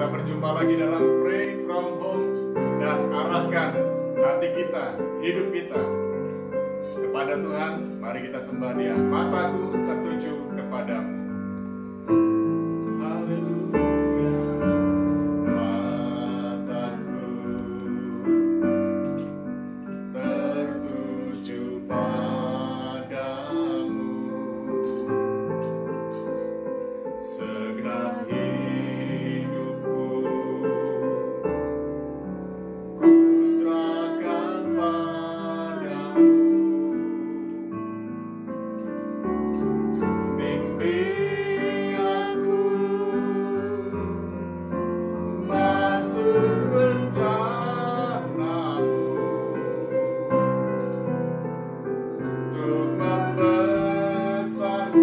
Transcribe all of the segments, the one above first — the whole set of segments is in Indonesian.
Kita berjumpa lagi dalam Pray From Home dan arahkan hati kita, hidup kita kepada Tuhan. Mari kita sembah Dia. Mataku tertuju kepadamu. Haleluya. Mataku tertuju padamu. Segenap hidupku ku serahkan padamu. Bimbing aku masuk rencanamu untuk membesarkan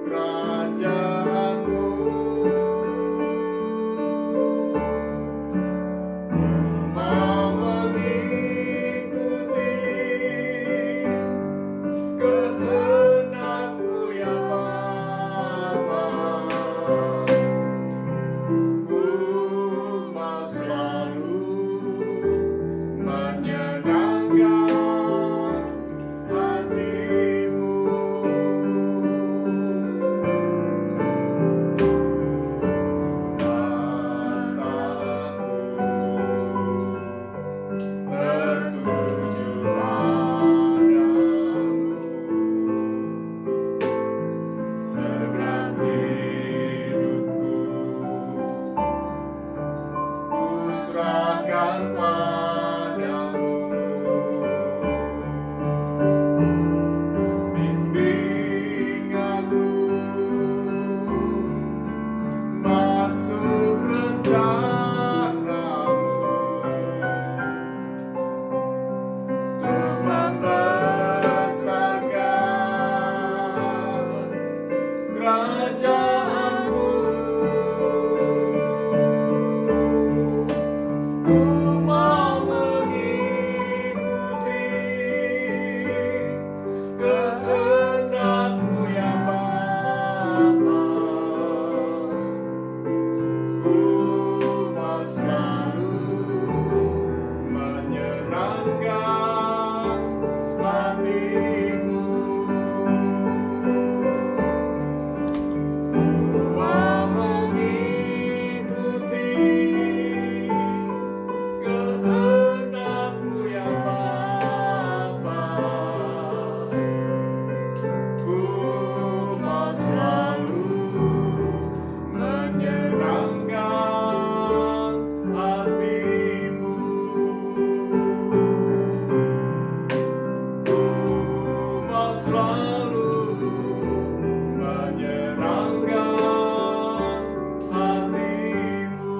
kerajaanmu. Ku mau mengikuti kehendak-Mu ya Bapa. Ku mau selalu menyenangkan hati-Mu. Tertuju padamu. Segenap hidupku ku serahkan padamu. Bimbing aku masuk rencanamu untuk membesarkan kerajaanmu. Ku mau mengikuti kehendak-Mu ya Bapa. Ku mau selalu menyenangkan hati-Mu. Ku mau mengikuti kehendak-Mu ya Bapa. Ku mau selalu menyenangkan hati-Mu. Ku mau selalu menyenangkan hati-Mu.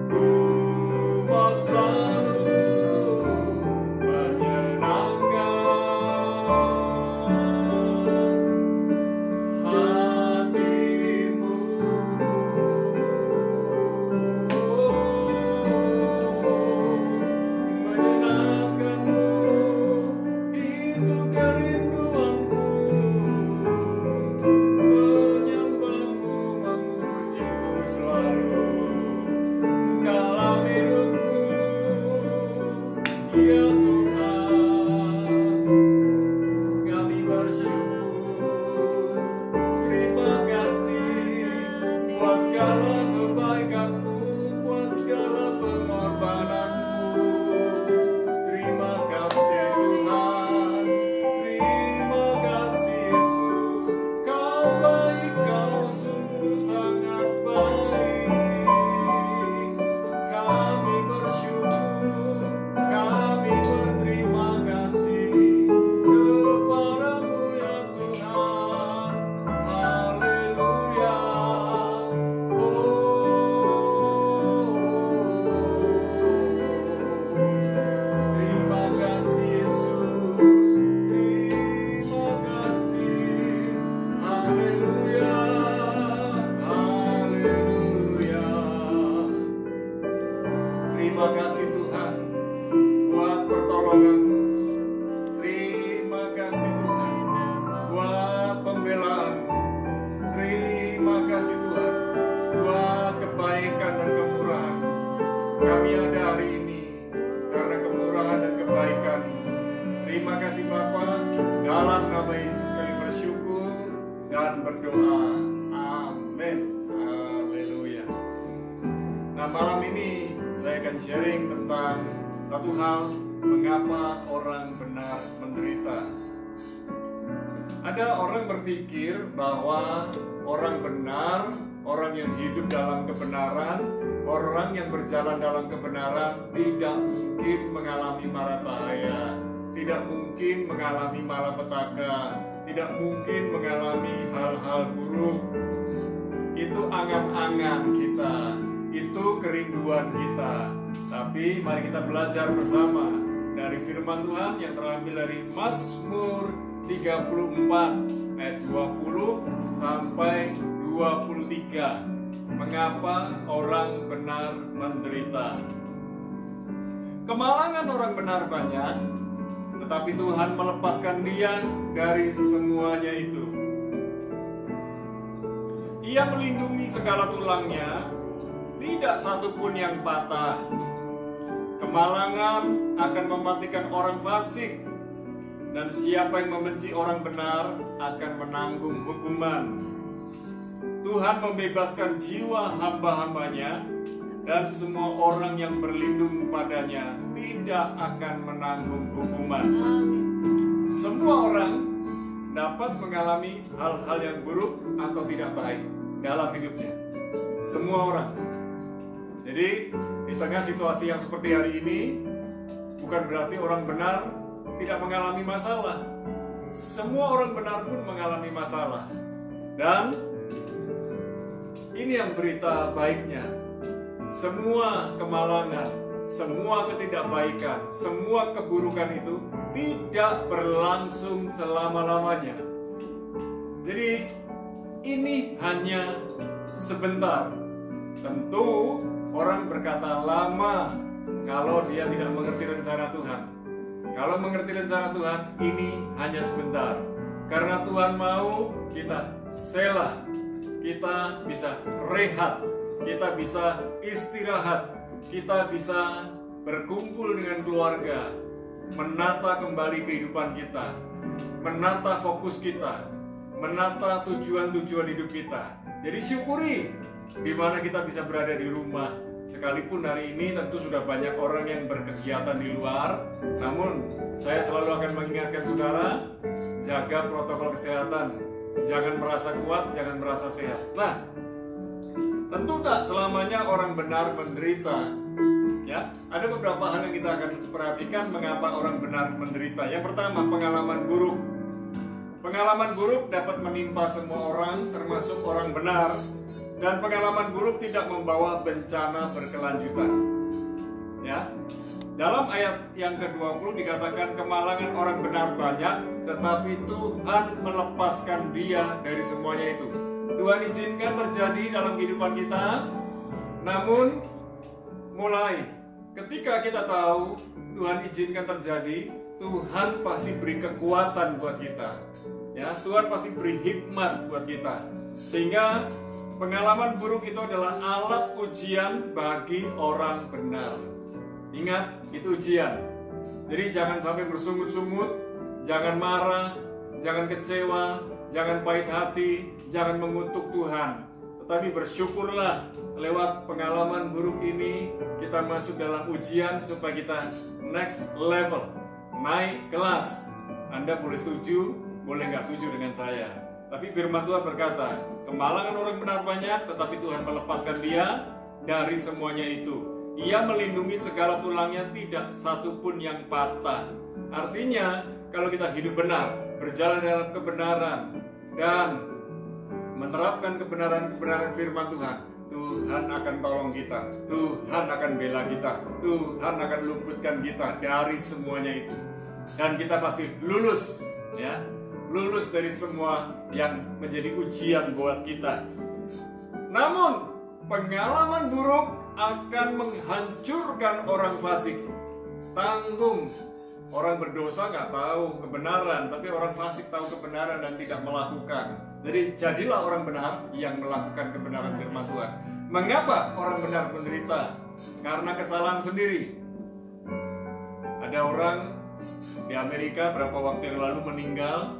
Ku mau selalu menyenangkan hati-Mu. Menyenangkan-Mu. Terima kasih Bapa, dalam nama Yesus kami bersyukur dan berdoa. Amin. Haleluya. Nah, malam ini saya akan sharing tentang satu hal, mengapa orang benar menderita. Ada orang berpikir bahwa orang benar, orang yang hidup dalam kebenaran, orang yang berjalan dalam kebenaran tidak mungkin mengalami mara bahaya, tidak mungkin mengalami malapetaka, tidak mungkin mengalami hal-hal buruk. Itu angan-angan kita, itu kerinduan kita. Tapi mari kita belajar bersama dari firman Tuhan yang terambil dari Mazmur 34 ayat 20 sampai 23. Mengapa orang benar menderita? Kemalangan orang benar banyak, tetapi Tuhan melepaskan dia dari semuanya itu. Ia melindungi segala tulangnya, tidak satu pun yang patah. Kemalangan akan mematikan orang fasik, dan siapa yang membenci orang benar akan menanggung hukuman. Tuhan membebaskan jiwa hamba-hambanya, dan semua orang yang berlindung padanya tidak akan menanggung hukuman. Semua orang dapat mengalami hal-hal yang buruk atau tidak baik dalam hidupnya. Semua orang. Jadi di tengah situasi yang seperti hari ini, bukan berarti orang benar tidak mengalami masalah. Semua orang benar pun mengalami masalah. Dan ini yang berita baiknya. Semua kemalangan, semua ketidakbaikan, semua keburukan itu tidak berlangsung selama-lamanya. Jadi ini hanya sebentar. Tentu orang berkata lama kalau dia tidak mengerti rencana Tuhan. Kalau mengerti rencana Tuhan, ini hanya sebentar. Karena Tuhan mau kita selah, kita bisa rehat, kita bisa istirahat, kita bisa berkumpul dengan keluarga, menata kembali kehidupan kita, menata fokus kita, menata tujuan-tujuan hidup kita. Jadi syukuri di mana kita bisa berada di rumah. Sekalipun hari ini tentu sudah banyak orang yang berkegiatan di luar, namun saya selalu akan mengingatkan saudara, jaga protokol kesehatan. Jangan merasa kuat, jangan merasa sehat. Nah, tentu tak selamanya orang benar menderita. Ya, ada beberapa hal yang kita akan perhatikan mengapa orang benar menderita. Yang pertama, pengalaman buruk. Pengalaman buruk dapat menimpa semua orang, termasuk orang benar. Dan pengalaman buruk tidak membawa bencana berkelanjutan. Ya, dalam ayat yang ke-20 dikatakan kemalangan orang benar banyak, tetapi Tuhan melepaskan dia dari semuanya itu. Tuhan izinkan terjadi dalam kehidupan kita, namun mulai ketika kita tahu Tuhan izinkan terjadi, Tuhan pasti beri kekuatan buat kita. Ya, Tuhan pasti beri hikmat buat kita. Sehingga pengalaman buruk itu adalah alat ujian bagi orang benar. Ingat, itu ujian. Jadi jangan sampai bersungut-sungut, jangan marah, jangan kecewa, jangan pahit hati, jangan mengutuk Tuhan. Tetapi bersyukurlah lewat pengalaman buruk ini kita masuk dalam ujian supaya kita next level, naik kelas. Anda boleh setuju, boleh nggak setuju dengan saya. Tapi firman Tuhan berkata, kemalangan orang benar banyak, tetapi Tuhan melepaskan dia dari semuanya itu. Ia melindungi segala tulangnya, tidak satu pun yang patah. Artinya, kalau kita hidup benar, berjalan dalam kebenaran, dan menerapkan kebenaran-kebenaran firman Tuhan, Tuhan akan tolong kita, Tuhan akan bela kita, Tuhan akan luputkan kita dari semuanya itu. Dan kita pasti lulus, ya. Lulus dari semua yang menjadi ujian buat kita. Namun, pengalaman buruk akan menghancurkan orang fasik. Tanggung. Orang berdosa nggak tahu kebenaran, tapi orang fasik tahu kebenaran dan tidak melakukan. Jadi jadilah orang benar yang melakukan kebenaran firman Tuhan. Mengapa orang benar menderita? Karena kesalahan sendiri. Ada orang di Amerika berapa waktu yang lalu meninggal.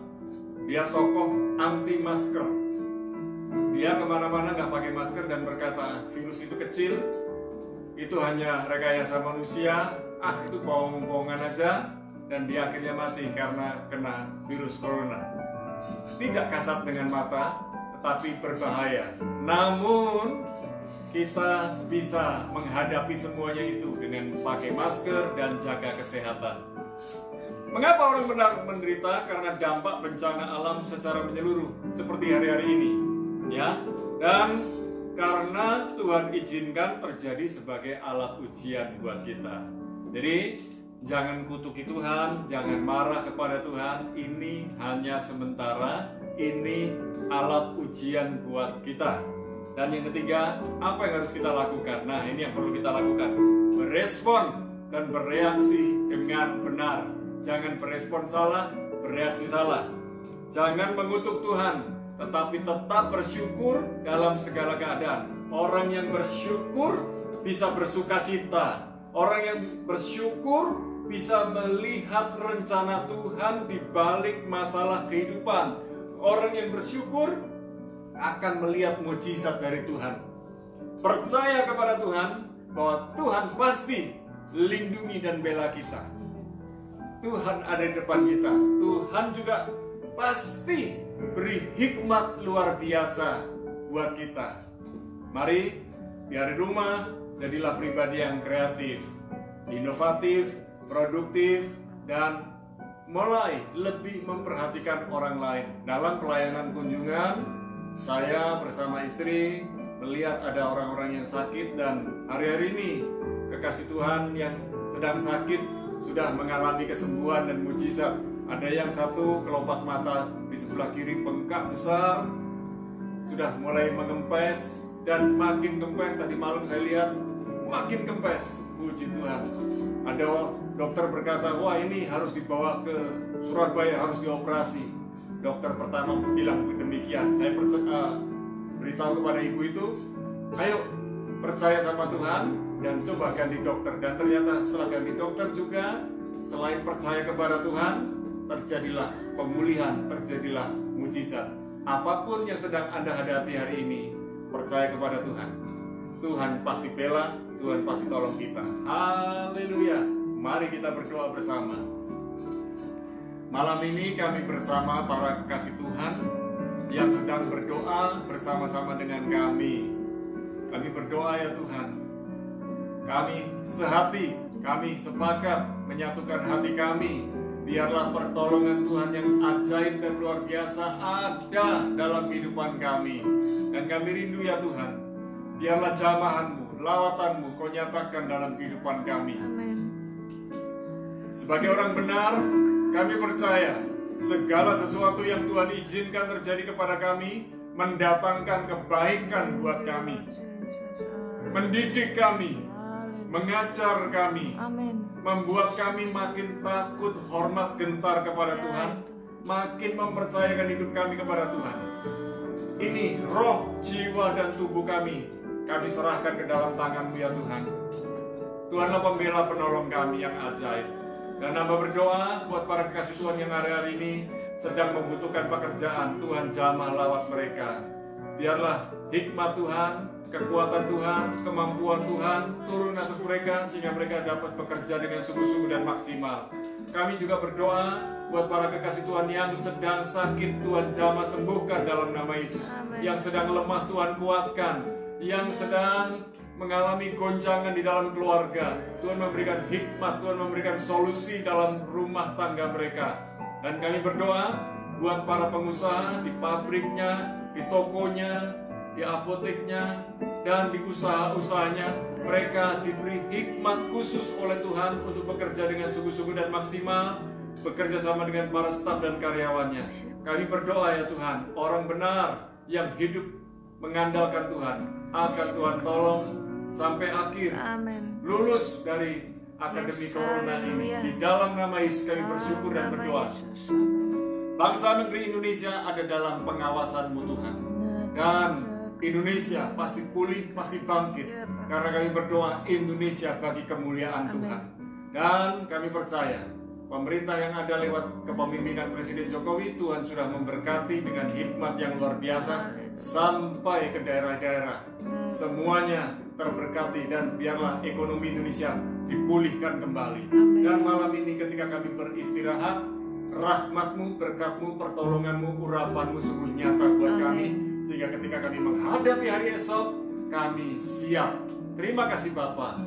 Dia tokoh anti masker. Dia kemana-mana nggak pakai masker dan berkata virus itu kecil, itu hanya rekayasa manusia, itu bohong-bohongan aja, dan dia akhirnya mati karena kena virus corona. Tidak kasat dengan mata, tetapi berbahaya. Namun kita bisa menghadapi semuanya itu dengan pakai masker dan jaga kesehatan. Mengapa orang benar menderita? Karena dampak bencana alam secara menyeluruh seperti hari-hari ini, ya. Dan karena Tuhan izinkan terjadi sebagai alat ujian buat kita. Jadi jangan kutuki Tuhan, jangan marah kepada Tuhan. Ini hanya sementara, ini alat ujian buat kita. Dan yang ketiga, apa yang harus kita lakukan? Nah, ini yang perlu kita lakukan. Berespon dan bereaksi dengan benar. Jangan berespon salah, bereaksi salah. Jangan mengutuk Tuhan, tetapi tetap bersyukur dalam segala keadaan. Orang yang bersyukur bisa bersuka cita. Orang yang bersyukur bisa melihat rencana Tuhan di balik masalah kehidupan. Orang yang bersyukur akan melihat mujizat dari Tuhan. Percaya kepada Tuhan bahwa Tuhan pasti lindungi dan bela kita. Tuhan ada di depan kita. Tuhan juga pasti beri hikmat luar biasa buat kita. Mari di hari rumah jadilah pribadi yang kreatif, inovatif, produktif, dan mulai lebih memperhatikan orang lain. Dalam pelayanan kunjungan, saya bersama istri melihat ada orang-orang yang sakit, dan hari-hari ini kekasih Tuhan yang sedang sakit sudah mengalami kesembuhan dan mujizat. Ada yang satu kelopak mata di sebelah kiri bengkak besar, sudah mulai mengempes, dan makin kempes. Tadi malam saya lihat makin kempes. Puji Tuhan. Ada dokter berkata, wah ini harus dibawa ke Surabaya, harus dioperasi. Dokter pertama bilang demikian. Saya beritahu kepada ibu itu, ayo percaya sama Tuhan dan coba ganti dokter. Dan ternyata setelah ganti dokter juga, selain percaya kepada Tuhan, terjadilah pemulihan, terjadilah mujizat. Apapun yang sedang Anda hadapi hari ini, percaya kepada Tuhan. Tuhan pasti bela, Tuhan pasti tolong kita. Haleluya. Mari kita berdoa bersama. Malam ini kami bersama para kekasih Tuhan yang sedang berdoa bersama-sama dengan kami. Kami berdoa ya Tuhan. Kami sehati, kami sepakat menyatukan hati kami. Biarlah pertolongan Tuhan yang ajaib dan luar biasa ada dalam kehidupan kami. Dan kami rindu ya Tuhan, biarlah jamahan-Mu, lawatanmu Kau nyatakan dalam kehidupan kami. Amin. Sebagai orang benar, kami percaya segala sesuatu yang Tuhan izinkan terjadi kepada kami mendatangkan kebaikan buat kami, mendidik kami, mengajar kami, Amin. membuat kami makin takut, hormat, gentar kepada Tuhan, makin mempercayakan hidup kami kepada Tuhan. Ini roh, jiwa, dan tubuh kami serahkan ke dalam tangan-Mu ya Tuhan. Tuhanlah pembela penolong kami yang ajaib. Dan hamba berdoa buat para kekasih Tuhan yang hari-hari ini sedang membutuhkan pekerjaan. Tuhan jamah lawat mereka. Biarlah hikmat Tuhan, kekuatan Tuhan, kemampuan Tuhan turun atas mereka sehingga mereka dapat bekerja dengan sungguh-sungguh dan maksimal. Kami juga berdoa buat para kekasih Tuhan yang sedang sakit, Tuhan jamah sembuhkan dalam nama Yesus. Yang sedang lemah Tuhan kuatkan, yang sedang mengalami goncangan di dalam keluarga, Tuhan memberikan hikmat, Tuhan memberikan solusi dalam rumah tangga mereka. Dan kami berdoa buat para pengusaha di pabriknya, di tokonya, di apoteknya, dan di usaha-usahanya. Mereka diberi hikmat khusus oleh Tuhan untuk bekerja dengan sungguh-sungguh dan maksimal, bekerja sama dengan para staf dan karyawannya. Kami berdoa ya Tuhan, orang benar yang hidup mengandalkan Tuhan akan Tuhan tolong sampai akhir. Amin. Lulus dari akademi corona ini. Di dalam nama Yesus kami bersyukur dan berdoa. Bangsa negeri Indonesia ada dalam pengawasan-Mu Tuhan. Dan Indonesia pasti pulih, pasti bangkit. Karena kami berdoa Indonesia bagi kemuliaan Tuhan. Dan kami percaya pemerintah yang ada lewat kepemimpinan Presiden Jokowi, Tuhan sudah memberkati dengan hikmat yang luar biasa sampai ke daerah-daerah. Semuanya terberkati dan biarlah ekonomi Indonesia dipulihkan kembali. Dan malam ini ketika kami beristirahat, rahmat-Mu, berkat-Mu, pertolongan-Mu, urapan-Mu sungguh nyata buat kami, sehingga ketika kami menghadapi hari esok, kami siap. Terima kasih Bapa.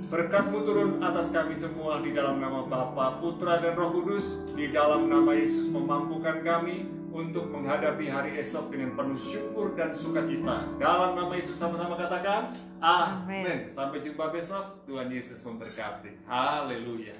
Berkat-Mu turun atas kami semua di dalam nama Bapa, Putra dan Roh Kudus. Di dalam nama Yesus memampukan kami untuk menghadapi hari esok dengan penuh syukur dan sukacita. Dalam nama Yesus sama-sama katakan amin. Sampai jumpa besok. Tuhan Yesus memberkati. Haleluya.